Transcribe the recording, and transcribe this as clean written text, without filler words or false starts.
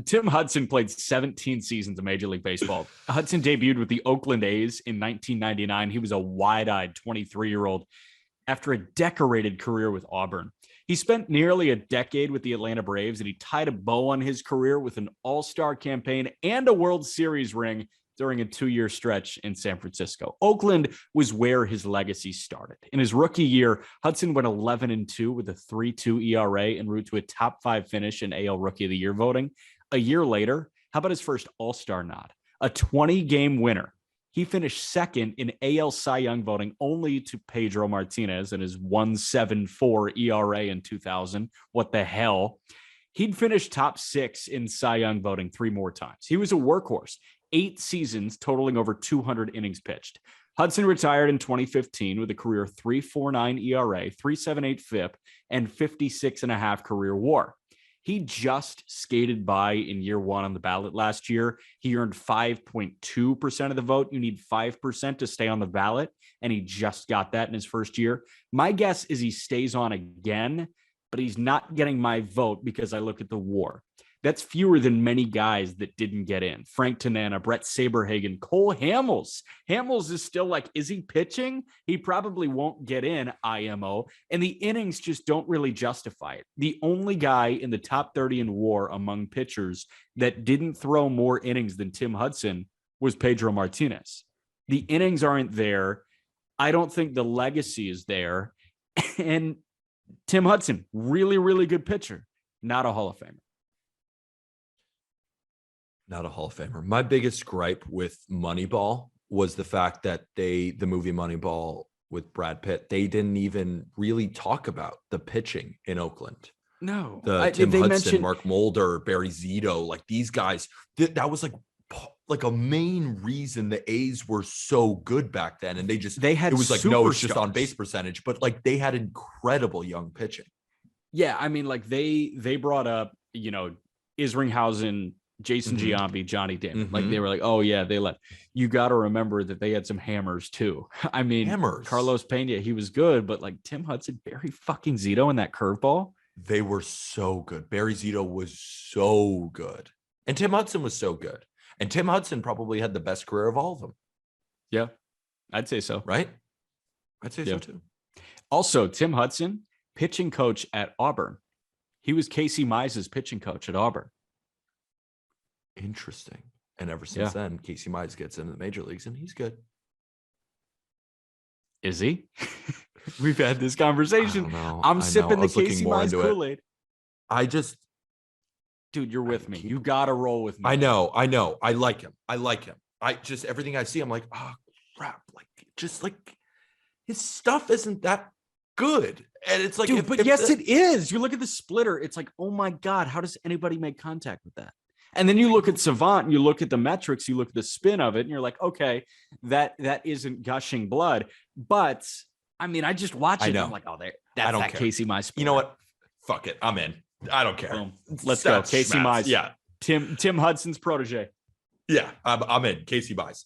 Tim Hudson played 17 seasons of Major League Baseball. Hudson debuted with the Oakland A's in 1999. He was a wide-eyed 23-year-old after a decorated career with Auburn. He spent nearly a decade with the Atlanta Braves, and he tied a bow on his career with an all-star campaign and a World Series ring during a 2-year stretch in San Francisco. Oakland was where his legacy started. In his rookie year, Hudson went 11-2 with a 3.2 ERA en route to a top 5 finish in AL Rookie of the Year voting. A year later, how about his first all-star nod? A 20-game winner. He finished second in AL Cy Young voting only to Pedro Martinez and his 1.74 ERA in 2000. What the hell? He'd finished top 6 in Cy Young voting 3 more times. He was a workhorse, 8 seasons totaling over 200 innings pitched. Hudson retired in 2015 with a career 3.49 ERA, 3.78 FIP, and 56.5 career WAR. He just skated by in year 1 on the ballot last year. He earned 5.2% of the vote. You need 5% to stay on the ballot, and he just got that in his first year. My guess is he stays on again, but he's not getting my vote because I look at the WAR. That's fewer than many guys that didn't get in. Frank Tanana, Brett Saberhagen, Cole Hamels. Hamels is still like, is he pitching? He probably won't get in, IMO. And the innings just don't really justify it. The only guy in the top 30 in WAR among pitchers that didn't throw more innings than Tim Hudson was Pedro Martinez. The innings aren't there. I don't think the legacy is there. And Tim Hudson, really, really good pitcher, not a Hall of Famer. Not a Hall of Famer. My biggest gripe with Moneyball was the fact that the movie Moneyball with Brad Pitt, they didn't even really talk about the pitching in Oakland. No. Tim Hudson, Mark Mulder, Barry Zito, like these guys, that was like a main reason the A's were so good back then. And it was like, no, it's just on base percentage, but like they had incredible young pitching. Yeah. I mean, like they brought up, Isringhausen, Jason Giambi, Johnny Damon. Like they were like, oh yeah, they left. You got to remember that they had some hammers too. I mean, Carlos Pena, he was good, but like Tim Hudson, Barry fucking Zito, and that curveball. They were so good. Barry Zito was so good. And Tim Hudson was so good. And Tim Hudson probably had the best career of all of them. Yeah, I'd say so. Right? I'd say so too. Also, Tim Hudson, pitching coach at Auburn. He was Casey Mize's pitching coach at Auburn. Interesting. And ever since then, Casey Mize gets into the major leagues and he's good. Is he? We've had this conversation. I'm sipping the Casey Mize Kool-Aid. Dude, you're with me. You got to roll with me. I know. I like him. Everything I see, I'm like, oh, crap. Like, just like his stuff isn't that good. And it's like, dude, it is. You look at the splitter. It's like, oh my God, how does anybody make contact with that? And then you look at Savant, and you look at the metrics, you look at the spin of it, and you're like, okay, that isn't gushing blood. But I mean, I just watch it. And I'm like, oh, that's that Casey Mize splitter. You know what? Fuck it. I'm in. I don't care. Boom. Let's go. Casey Mize. Yeah. Tim Hudson's protege. Yeah. I'm in. Casey Mize.